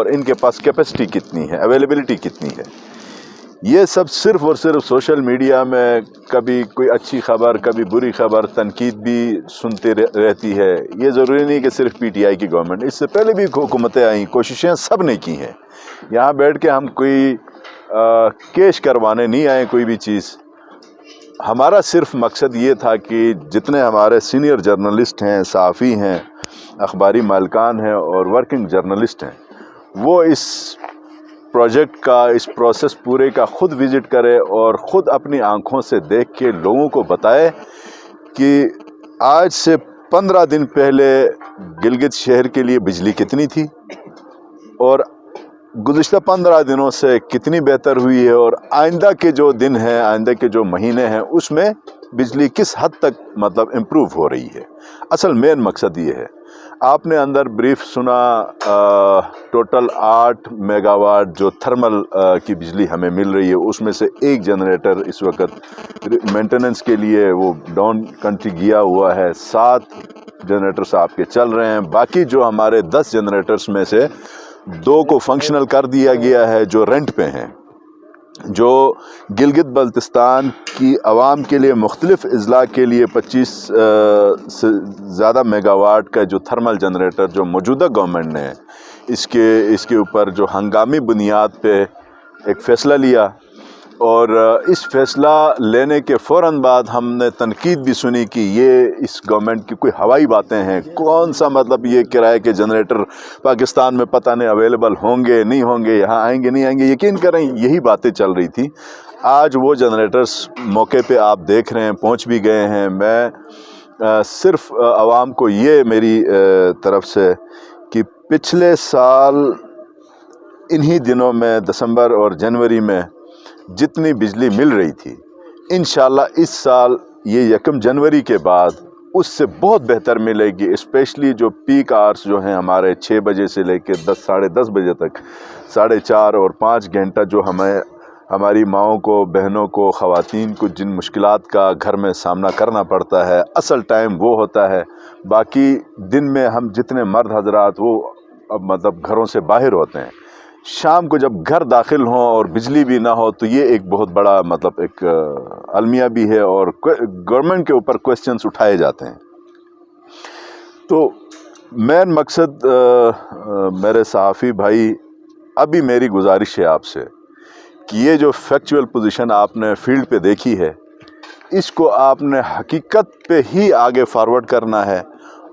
اور ان کے پاس کیپیسٹی کتنی ہے، اویلیبلٹی کتنی ہے۔ یہ سب صرف اور صرف سوشل میڈیا میں کبھی کوئی اچھی خبر، کبھی بری خبر، تنقید بھی سنتے رہتی ہے۔ یہ ضروری نہیں کہ صرف پی ٹی آئی کی گورنمنٹ، اس سے پہلے بھی حکومتیں آئیں، کوششیں سب نے کی ہیں۔ یہاں بیٹھ کے ہم کوئی کیش کروانے نہیں آئے کوئی بھی چیز۔ ہمارا صرف مقصد یہ تھا کہ جتنے ہمارے سینئر جرنلسٹ ہیں، صحافی ہیں، اخباری مالکان ہیں اور ورکنگ جرنلسٹ ہیں، وہ اس پروجیکٹ کا، اس پروسیس پورے کا خود وزٹ کرے اور خود اپنی آنکھوں سے دیکھ کے لوگوں کو بتائے کہ آج سے 15 دن پہلے گلگت شہر کے لیے بجلی کتنی تھی اور گزشتہ 15 دنوں سے کتنی بہتر ہوئی ہے، اور آئندہ کے جو دن ہیں، آئندہ کے جو مہینے ہیں، اس میں بجلی کس حد تک مطلب امپروو ہو رہی ہے۔ اصل مین مقصد یہ ہے۔ آپ نے اندر بریف سنا، ٹوٹل 8 میگا واٹ جو تھرمل کی بجلی ہمیں مل رہی ہے، اس میں سے ایک جنریٹر اس وقت مینٹیننس کے لیے وہ ڈاؤن کنٹری گیا ہوا ہے، 7 جنریٹرز آپ کے چل رہے ہیں۔ باقی جو ہمارے 10 جنریٹرز میں سے 2 کو فنکشنل کر دیا گیا ہے جو رینٹ پہ ہیں، جو گلگت بلتستان کی عوام کے لیے مختلف اضلاع کے لیے 25 سے زیادہ میگا واٹ کا جو تھرمل جنریٹر جو موجودہ گورنمنٹ نے اس کے اوپر جو ہنگامی بنیاد پہ ایک فیصلہ لیا، اور اس فیصلہ لینے کے فوراً بعد ہم نے تنقید بھی سنی کہ یہ اس گورنمنٹ کی کوئی ہوائی باتیں ہیں، کون سا مطلب یہ کرائے کے جنریٹر پاکستان میں پتہ نہیں اویلیبل ہوں گے نہیں ہوں گے، یہاں آئیں گے نہیں آئیں گے۔ یقین کریں یہی باتیں چل رہی تھی۔ آج وہ جنریٹرز موقع پہ آپ دیکھ رہے ہیں، پہنچ بھی گئے ہیں۔ میں صرف عوام کو یہ میری طرف سے کہ پچھلے سال انہی دنوں میں دسمبر اور جنوری میں جتنی بجلی مل رہی تھی، انشاءاللہ اس سال یہ 1 جنوری کے بعد اس سے بہت بہتر ملے گی۔ اسپیشلی جو پیک آورس جو ہیں ہمارے 6 بجے سے لے کے 10 ساڑھے 10 بجے تک 4.5 اور 5 گھنٹہ جو ہماری ماؤں کو، بہنوں کو، خواتین کو جن مشکلات کا گھر میں سامنا کرنا پڑتا ہے، اصل ٹائم وہ ہوتا ہے۔ باقی دن میں ہم جتنے مرد حضرات وہ مطلب گھروں سے باہر ہوتے ہیں، شام کو جب گھر داخل ہوں اور بجلی بھی نہ ہو تو یہ ایک بہت بڑا مطلب ایک المیہ بھی ہے، اور گورنمنٹ کے اوپر کوسچنز اٹھائے جاتے ہیں۔ تو مین مقصد میرے صحافی بھائی، ابھی میری گزارش ہے آپ سے کہ یہ جو فیکچول پوزیشن آپ نے فیلڈ پہ دیکھی ہے، اس کو آپ نے حقیقت پہ ہی آگے فارورڈ کرنا ہے۔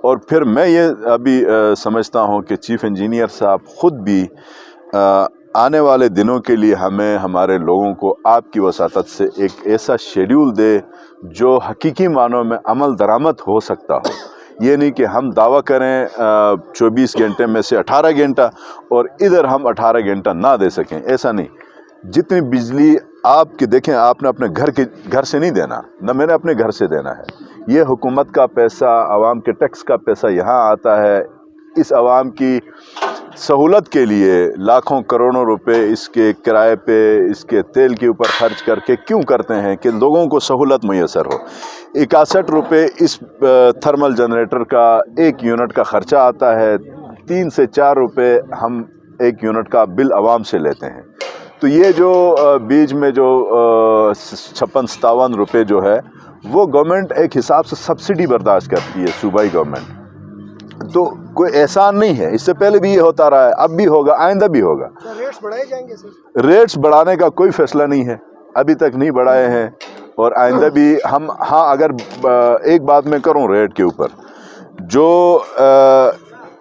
اور پھر میں یہ ابھی سمجھتا ہوں کہ چیف انجینئر صاحب خود بھی آنے والے دنوں کے لیے ہمیں، ہمارے لوگوں کو آپ کی وساطت سے ایک ایسا شیڈیول دے جو حقیقی معنوں میں عمل درآمد ہو سکتا ہو۔ یہ نہیں کہ ہم دعویٰ کریں 24 گھنٹے میں سے 18 گھنٹہ اور ادھر ہم 18 گھنٹہ نہ دے سکیں، ایسا نہیں۔ جتنی بجلی آپ کے دیکھیں، آپ نے اپنے گھر سے نہیں دینا، نہ میں نے اپنے گھر سے دینا ہے۔ یہ حکومت کا پیسہ، عوام کے ٹیکس کا پیسہ یہاں آتا ہے۔ اس عوام کی سہولت کے لیے لاکھوں کروڑوں روپے اس کے کرائے پہ، اس کے تیل کے اوپر خرچ کر کے کیوں کرتے ہیں؟ کہ لوگوں کو سہولت میسر ہو۔ 61 روپے اس تھرمل جنریٹر کا 1 یونٹ کا خرچہ آتا ہے، 3 سے 4 روپے ہم 1 یونٹ کا بل عوام سے لیتے ہیں۔ تو یہ جو بیچ میں جو 56-57 روپے جو ہے، وہ گورنمنٹ ایک حساب سے سبسڈی برداشت کرتی ہے، صوبائی گورنمنٹ۔ تو کوئی احسان نہیں ہے، اس سے پہلے بھی یہ ہوتا رہا ہے، اب بھی ہوگا، آئندہ بھی ہوگا۔ ریٹس بڑھائے جائیں گے سر؟ ریٹس بڑھانے کا کوئی فیصلہ نہیں ہے، ابھی تک نہیں بڑھائے ہیں، اور آئندہ بھی ہم، ہاں اگر ایک بات میں کروں ریٹ کے اوپر، جو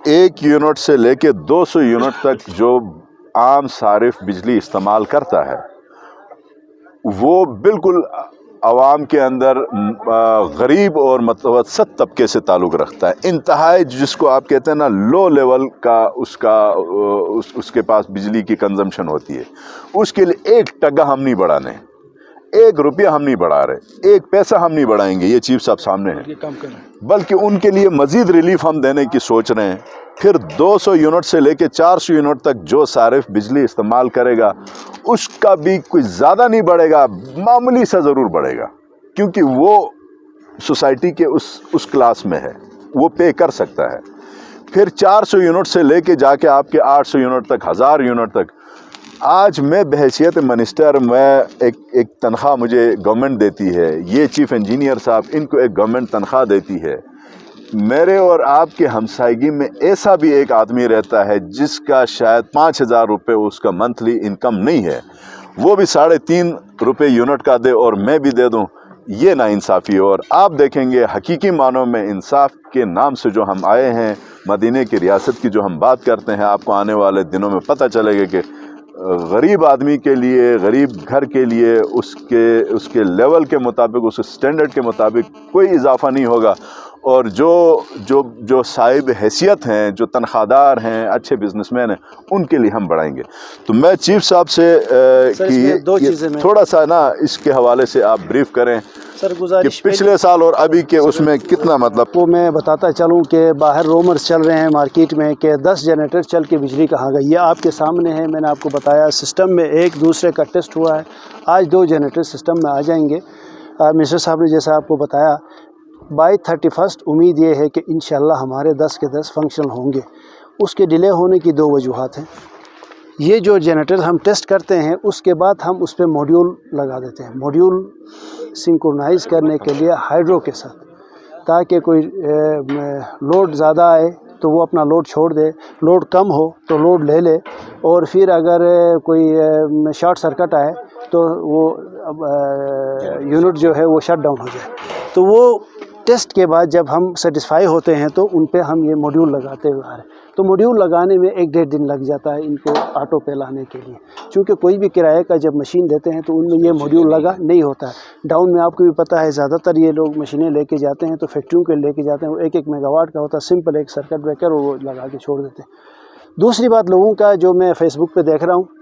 1 یونٹ سے لے کے 200 یونٹ تک جو عام صارف بجلی استعمال کرتا ہے، وہ بالکل عوام کے اندر غریب اور متوسط طبقے سے تعلق رکھتا ہے۔ انتہائی جس کو آپ کہتے ہیں نا لو لیول کا اس کے پاس بجلی کی کنزمپشن ہوتی ہے، اس کے لیے 1 ٹگا ہم نہیں بڑھانے، 1 روپیہ ہم نہیں بڑھا رہے، 1 پیسہ ہم نہیں بڑھائیں گے، یہ چیف صاحب سامنے ہیں، بلکہ ان کے لیے مزید ریلیف ہم دینے کی سوچ رہے ہیں۔ پھر 200 یونٹ سے لے کے 400 یونٹ تک جو صارف بجلی استعمال کرے گا، اس کا بھی کوئی زیادہ نہیں بڑھے گا، معمولی سا ضرور بڑھے گا، کیونکہ وہ سوسائٹی کے اس کلاس میں ہے، وہ پے کر سکتا ہے۔ پھر 400 یونٹ سے لے کے جا کے آپ کے 800 یونٹ تک، 1000 یونٹ تک. آج میں بحیثیت منسٹر، میں ایک تنخواہ مجھے گورنمنٹ دیتی ہے، یہ چیف انجینئر صاحب ان کو ایک گورنمنٹ تنخواہ دیتی ہے. میرے اور آپ کے ہمسائیگی میں ایسا بھی ایک آدمی رہتا ہے جس کا شاید 5000 روپے اس کا منتھلی انکم نہیں ہے، وہ بھی 3.5 روپے یونٹ کا دے اور میں بھی دے دوں. یہ ناانصافی. اور آپ دیکھیں گے حقیقی معنوں میں انصاف کے نام سے جو ہم آئے ہیں، مدینے کی ریاست کی جو ہم بات کرتے ہیں، آپ کو آنے والے دنوں میں پتہ چلے گا کہ غریب آدمی کے لیے، غریب گھر کے لیے اس کے لیول کے مطابق، اس سٹینڈرڈ کے مطابق کوئی اضافہ نہیں ہوگا. اور جو صاحب حیثیت ہیں، جو تنخواہ دار ہیں، اچھے بزنس مین ہیں، ان کے لیے ہم بڑھائیں گے. تو میں چیف صاحب سے تھوڑا سا نا اس کے حوالے سے آپ بریف کریں سر. کہ گزارش پچھلے سال اور ابھی کے اس میں کتنا مطلب. وہ میں بتاتا چلوں کہ باہر رومرز چل رہے ہیں مارکیٹ میں کہ 10 جنریٹر چل کے بجلی کہاں گئی. یہ آپ کے سامنے ہے، میں نے آپ کو بتایا سسٹم میں ایک دوسرے کا ٹیسٹ ہوا ہے. آج 2 جنریٹر سسٹم میں آ جائیں گے. منسٹر صاحب نے جیسا آپ کو بتایا بائی 31 امید یہ ہے کہ انشاءاللہ ہمارے 10 کے 10 فنکشنل ہوں گے. اس کے ڈیلے ہونے کی 2 وجوہات ہیں. یہ جو جنریٹر ہم ٹیسٹ کرتے ہیں اس کے بعد ہم اس پہ موڈیول لگا دیتے ہیں، موڈیول سنکرونائز کرنے کے لیے ہائیڈرو کے ساتھ، تاکہ کوئی لوڈ زیادہ آئے تو وہ اپنا لوڈ چھوڑ دے، لوڈ کم ہو تو لوڈ لے لے، اور پھر اگر کوئی شارٹ سرکٹ آئے تو وہ یونٹ جو ہے وہ شٹ ڈاؤن ہو جائے. تو وہ ٹیسٹ کے بعد جب ہم سیٹسفائی ہوتے ہیں تو ان پہ ہم یہ موڈیول لگاتے ہوئے آ رہے ہیں. تو موڈیول لگانے میں 1-1.5 دن لگ جاتا ہے ان کو آٹو پہ لانے کے لیے، چونکہ کوئی بھی کرائے کا جب مشین دیتے ہیں تو ان میں یہ موڈیول لگا نہیں ہوتا ہے. ڈاؤن میں آپ کو بھی پتہ ہے زیادہ تر یہ لوگ مشینیں لے کے جاتے ہیں تو فیکٹریوں کے لے کے جاتے ہیں، وہ 1 میگا واٹ کا ہوتا ہے، سمپل ایک سرکٹ بریکر، وہ لگا کے چھوڑ دیتے ہیں. دوسری بات لوگوں کا جو میں فیس بک پہ دیکھ رہا ہوں،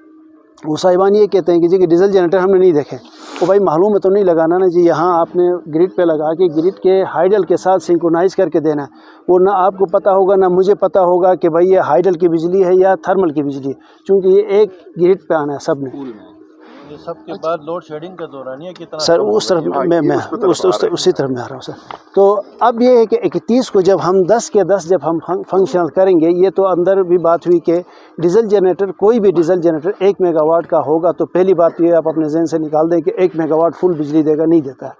وہ صاحبان یہ کہتے ہیں کہ جی کہ ڈیزل جنریٹر ہم نے نہیں دیکھے. وہ بھائی معلوم ہے تو نہیں لگانا نا جی، یہاں آپ نے گرڈ پہ لگا کے گرڈ کے ہائیڈل کے ساتھ سنکرونائز کر کے دینا ہے. وہ نہ آپ کو پتہ ہوگا نہ مجھے پتہ ہوگا کہ بھائی یہ ہائیڈل کی بجلی ہے یا تھرمل کی بجلی ہے، چونکہ یہ ایک گرڈ پہ آنا ہے سب نے. یہ سب کے بعد لوڈ شیڈنگ کا دوران ہے کتنا سر اس طرف میں اسی طرف میں آ رہا ہوں سر. تو اب یہ ہے کہ 31 کو جب ہم 10 کے 10 جب ہم فنکشنل کریں گے، یہ تو اندر بھی بات ہوئی کہ ڈیزل جنریٹر، کوئی بھی ڈیزل جنریٹر 1 میگا واٹ کا ہوگا تو پہلی بات یہ آپ اپنے ذہن سے نکال دیں کہ 1 میگا واٹ فل بجلی دے گا، نہیں دیتا ہے.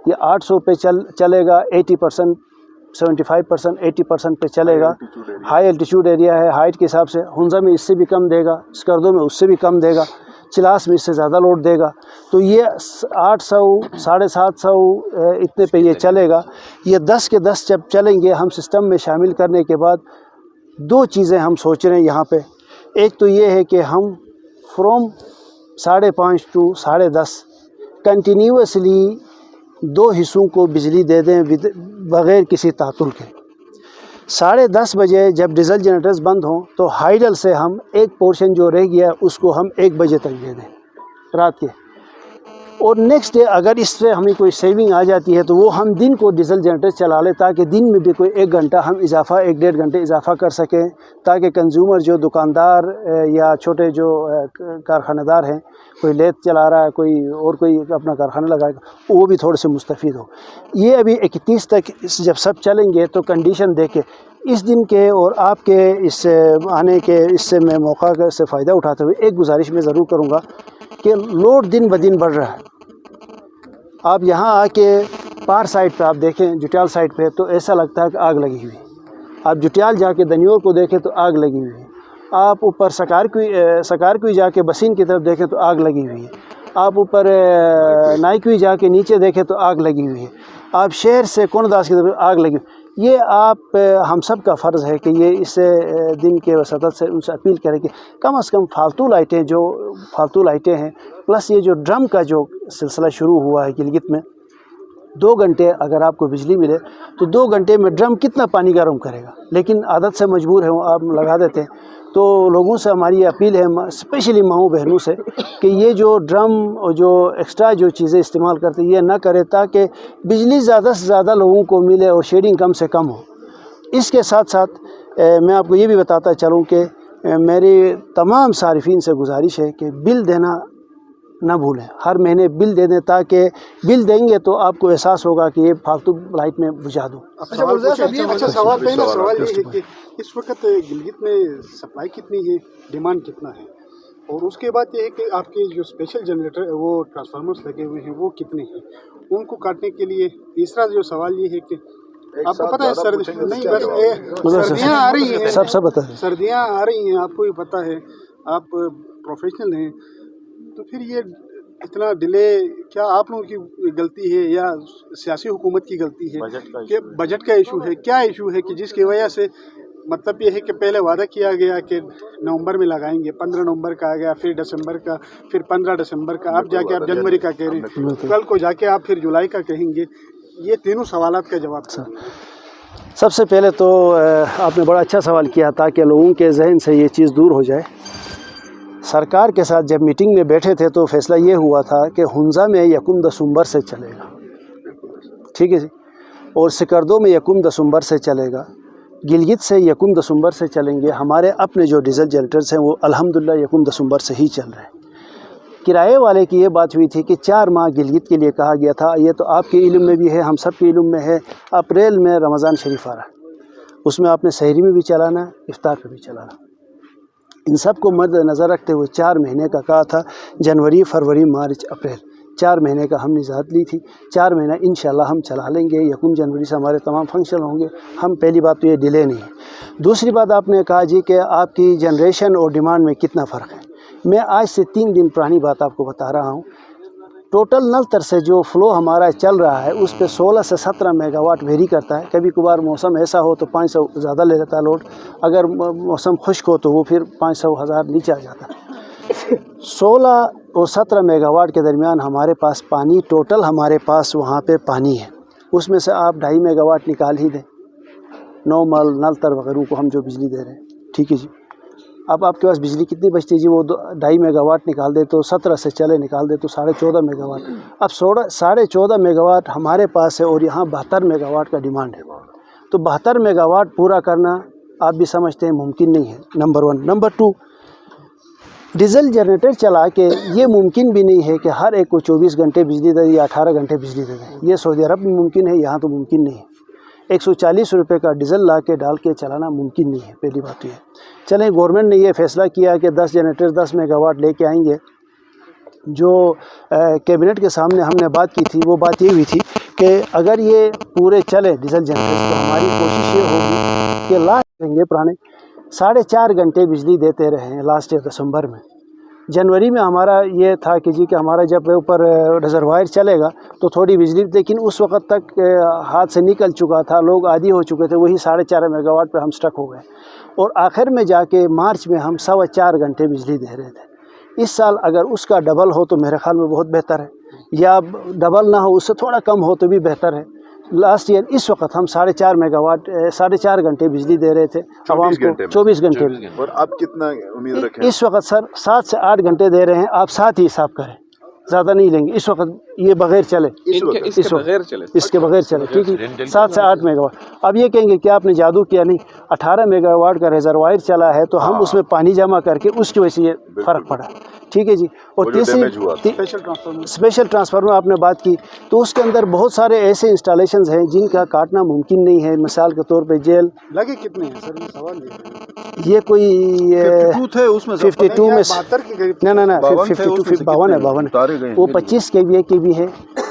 یہ 800 پہ چلے گا، 80%، 75%، 80% پہ چلے گا. ہائی الٹیچیوڈ ایریا ہے، ہائٹ کے حساب سے ہنزا میں اس سے بھی کم دے گا، اسکردو میں اس سے بھی کم دے گا، چلاس میں اس سے زیادہ لوڈ دے گا. تو یہ 800، 750 اتنے پہ یہ چلے گا. یہ 10 کے 10 جب چلیں گے ہم سسٹم میں شامل کرنے کے بعد 2 چیزیں ہم سوچ رہے ہیں یہاں پہ. ایک تو یہ ہے کہ ہم فرام 5:30 to 10:30 کنٹینیوسلی 2 حصوں کو بجلی دے دیں بغیر کسی تعطل کے. 10:30 بجے جب ڈیزل جنریٹرز بند ہوں تو ہائیڈل سے ہم ایک پورشن جو رہ گیا ہے اس کو ہم 1 بجے تک دے دیں رات کے. اور نیکسٹ ڈے اگر اس سے ہمیں کوئی سیونگ آ جاتی ہے تو وہ ہم دن کو ڈیزل جنریٹر چلا لیں، تاکہ دن میں بھی کوئی 1 گھنٹہ ہم اضافہ، 1-1.5 گھنٹے اضافہ کر سکیں، تاکہ کنزیومر جو دکاندار یا چھوٹے جو کارخانہ دار ہیں، کوئی لیت چلا رہا ہے، کوئی اپنا کارخانہ لگائے گا، وہ بھی تھوڑے سے مستفید ہو. یہ ابھی 31 تک جب سب چلیں گے تو کنڈیشن دیکھ کے اس دن کے اور آپ کے اس آنے کے اس سے میں موقع سے فائدہ اٹھاتے ہوئے ایک گزارش میں ضرور کروں گا کہ لوڈ دن بدن بڑھ رہا ہے. آپ یہاں آ کے پار سائڈ پہ آپ دیکھیں، جٹیال سائڈ پہ، تو ایسا لگتا ہے کہ آگ لگی ہوئی. آپ جٹیال جا کے دنیور کو دیکھیں تو آگ لگی ہوئی ہے. آپ اوپر سکارکوئی جا کے بسین کی طرف دیکھیں تو آگ لگی ہوئی ہے. آپ اوپر نائکوئی جا کے نیچے دیکھیں تو آگ لگی ہوئی ہے. آپ شہر سے کونداس کی طرف آگ لگی ہوئی. یہ آپ ہم سب کا فرض ہے کہ یہ اس دن کے وسعت سے ان سے اپیل کریں کہ کم از کم فالتو لائٹیں ہیں، پلس یہ جو ڈرم کا جو سلسلہ شروع ہوا ہے گلگت میں، 2 گھنٹے اگر آپ کو بجلی ملے تو 2 گھنٹے میں ڈرم کتنا پانی گرم کرے گا، لیکن عادت سے مجبور ہے آپ لگا دیتے ہیں. تو لوگوں سے ہماری یہ اپیل ہے، اسپیشلی ماؤں بہنوں سے، کہ یہ جو ڈرم اور جو ایکسٹرا جو چیزیں استعمال کرتے ہیں یہ نہ کرے، تاکہ بجلی زیادہ سے زیادہ لوگوں کو ملے اور شیڈنگ کم سے کم ہو. اس کے ساتھ ساتھ میں آپ کو یہ بھی بتاتا چلوں کہ میری تمام صارفین سے گزارش ہے کہ بل دینا نہ بھولیں، ہر مہینے بل دے دیں، تاکہ بل دیں گے تو آپ کو احساس ہوگا کہ یہ فالتو لائٹ میں بجھا دوں۔ اچھا مرزا صاحب، یہ سوال یہ ہے کہ اس وقت گلگت میں سپلائی کتنی ہے، ڈیمانڈ کتنا ہے، اور اس کے بعد یہ ہے کہ آپ کے جو اسپیشل جنریٹر وہ ٹرانسفارمرز لگے ہوئے ہیں وہ کتنے ہیں، ان کو کاٹنے کے لیے تیسرا جو سوال یہ ہے کہ آپ کو پتہ ہے سردیاں آ رہی ہیں، سب بتا دیں، سردیاں آ رہی ہیں، آپ کو بھی پتہ ہے، آپ پروفیشنل ہیں، تو پھر یہ اتنا ڈیلے کیا آپ لوگوں کی غلطی ہے یا سیاسی حکومت کی غلطی ہے کہ بجٹ کا ایشو ہے، کیا ایشو ہے کہ جس کی وجہ سے مطلب یہ ہے کہ پہلے وعدہ کیا گیا کہ نومبر میں لگائیں گے، 15 نومبر کا آ گیا، پھر دسمبر کا، پھر 15 دسمبر کا، اب جا کے آپ جنوری کا کہہ رہے ہیں، کل کو جا کے آپ پھر جولائی کا کہیں گے، یہ تینوں سوالات کا جواب تھا۔ سب سے پہلے تو آپ نے بڑا اچھا سوال کیا تاکہ لوگوں کے ذہن سے یہ چیز دور ہو جائے۔ سرکار کے ساتھ جب میٹنگ میں بیٹھے تھے تو فیصلہ یہ ہوا تھا کہ ہنزا میں 1 دسمبر سے چلے گا، ٹھیک ہے جی، اور سکردو میں 1 دسمبر سے چلے گا، گلگت سے 1 دسمبر سے چلیں گے۔ ہمارے اپنے جو ڈیزل جنریٹرز ہیں وہ الحمدللہ 1 دسمبر سے ہی چل رہے ہیں۔ کرائے والے کی یہ بات ہوئی تھی کہ 4 ماہ گلگت کے لیے کہا گیا تھا، یہ تو آپ کے علم میں بھی ہے، ہم سب کے علم میں ہے۔ اپریل میں رمضان شریف آ رہا ہے، اس میں آپ نے سحری میں بھی چلانا ہے، افطار پہ بھی چلانا۔ ان سب کو مد نظر رکھتے ہوئے 4 مہینے کا کہا تھا، جنوری، فروری، مارچ، اپریل، 4 مہینے کا ہم نے ذات لی تھی۔ 4 مہینہ انشاءاللہ ہم چلا لیں گے، 1 جنوری سے ہمارے تمام فنکشن ہوں گے۔ ہم پہلی بات تو یہ ڈیلے نہیں ہے۔ دوسری بات آپ نے کہا جی کہ آپ کی جنریشن اور ڈیمانڈ میں کتنا فرق ہے۔ میں آج سے 3 دن پرانی بات آپ کو بتا رہا ہوں، ٹوٹل نلتر سے جو فلو ہمارا چل رہا ہے اس پہ 16 سے 17 میگا واٹ ویری کرتا ہے۔ کبھی کبھار موسم ایسا ہو تو 500 زیادہ لے لیتا ہے لوڈ، اگر موسم خشک ہو تو وہ پھر 500 نیچے آ جاتا ہے۔ 16 اور 17 میگا واٹ کے درمیان ہمارے پاس پانی، ٹوٹل ہمارے پاس وہاں پہ پانی ہے، اس میں سے آپ 2.5 میگا واٹ نکال ہی دیں، نومل، نلتر وغیرہ کو ہم جو بجلی دے رہے ہیں، ٹھیک ہے جی۔ اب آپ کے پاس بجلی کتنی بچتی ہے جی، وہ 2.5 میگا واٹ نکال دے تو 17 سے چلے نکال دے تو 14.5 میگا واٹ۔ اب 14.5 میگا واٹ ہمارے پاس ہے اور یہاں 72 میگا واٹ کا ڈیمانڈ ہے، تو 72 میگا واٹ پورا کرنا آپ بھی سمجھتے ہیں ممکن نہیں ہے، نمبر 1۔ نمبر 2، ڈیزل جنریٹر چلا کے یہ ممکن بھی نہیں ہے کہ ہر ایک کو 24 گھنٹے بجلی دے دیں یا 18 گھنٹے بجلی دے دیں۔ یہ سعودی عرب میں ممکن ہے، یہاں تو ممکن نہیں ہے۔ 140 روپے کا ڈیزل لا کے ڈال کے چلانا ممکن نہیں ہے، پہلی بات یہ ہے۔ چلیں، گورنمنٹ نے یہ فیصلہ کیا کہ 10 جنریٹر 10 میگا واٹ لے کے آئیں گے۔ جو کیبنٹ کے سامنے ہم نے بات کی تھی وہ بات یہ ہوئی تھی کہ اگر یہ پورے چلے ڈیزل جنریٹر تو ہماری کوشش یہ ہوگی کہ لاسٹ دیں گے پرانے 4.5 گھنٹے بجلی دیتے رہیں لاسٹ دسمبر میں۔ جنوری میں ہمارا یہ تھا کہ جی کہ ہمارا جب اوپر ریزروائر چلے گا تو تھوڑی بجلی، لیکن اس وقت تک ہاتھ سے نکل چکا تھا، لوگ عادی ہو چکے تھے، وہی 4.5 میگا واٹ پہ ہم سٹک ہو گئے، اور آخر میں جا کے مارچ میں ہم 4.25 گھنٹے بجلی دے رہے تھے۔ اس سال اگر اس کا ڈبل ہو تو میرے خیال میں بہت بہتر ہے، یا ڈبل نہ ہو، اس سے تھوڑا کم ہو تو بھی بہتر ہے۔ لاسٹ ایئر اس وقت ہم 4.5 میگا واٹ 4.5 گھنٹے بجلی دے رہے تھے عوام کو، 24 گھنٹے میں۔ اور اب کتنا امید رکھیں؟ اس وقت سر 7 سے 8 گھنٹے دے رہے ہیں، آپ 7 ہی حساب کریں، زیادہ نہیں لیں گے اس وقت، یہ بغیر چلے، اس کے بغیر چلے، ٹھیک ہے، 7 سے 8 میگا واٹ۔ اب یہ کہیں گے کہ آپ نے جادو کیا، نہیں، 18 میگا واٹ کا ریزروائر چلا ہے تو ہم اس میں پانی جمع کر کے اس کی وجہ سے یہ فرق پڑا، ٹھیک ہے جی۔ اور تیسری اسپیشل ٹرانسفارمر آپ نے بات کی تو اس کے اندر بہت سارے ایسے انسٹالیشنز ہیں جن کا کاٹنا ممکن نہیں ہے، مثال کے طور پہ جیل لگے کتنے ہیں سر، یہ سوال یہ کوئی 52 تھے، اس میں 52 میں 72 کے قریب، نہ 52 ہے، وہ 25 kVA کی بھی ہے،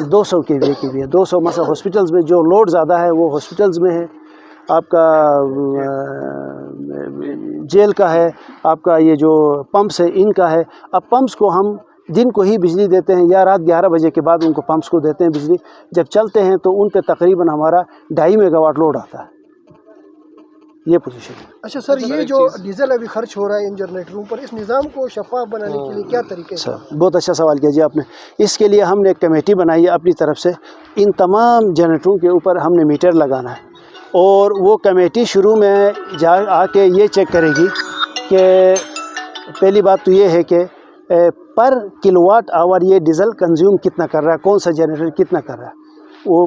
200 kVA کی بھی ہے۔ 200 مثلا ہاسپٹلز میں جو لوڈ زیادہ ہے وہ ہاسپٹلز میں ہے، آپ کا جیل کا ہے، آپ کا یہ جو پمپس ہے ان کا ہے۔ اب پمپس کو ہم دن کو ہی بجلی دیتے ہیں یا رات 11 بجے کے بعد ان کو پمپس کو دیتے ہیں بجلی، جب چلتے ہیں تو ان پہ تقریباً ہمارا 2.5 میگا واٹ لوڈ آتا ہے، یہ پوزیشن ہے۔ اچھا سر، یہ جو ڈیزل ابھی خرچ ہو رہا ہے ان جنریٹروں پر، اس نظام کو شفاف بنانے کے لیے کیا طریقے ہیں؟ بہت اچھا سوال کیا جی آپ نے۔ اس کے لیے ہم نے ایک کمیٹی بنائی ہے اپنی طرف سے، ان تمام جنریٹروں کے اوپر ہم نے میٹر لگانا ہے، اور وہ کمیٹی شروع میں آ کے یہ چیک کرے گی کہ پہلی بات تو یہ ہے کہ پر کلو واٹ آور یہ ڈیزل کنزیوم کتنا کر رہا ہے، کون سا جنریٹر کتنا کر رہا ہے، وہ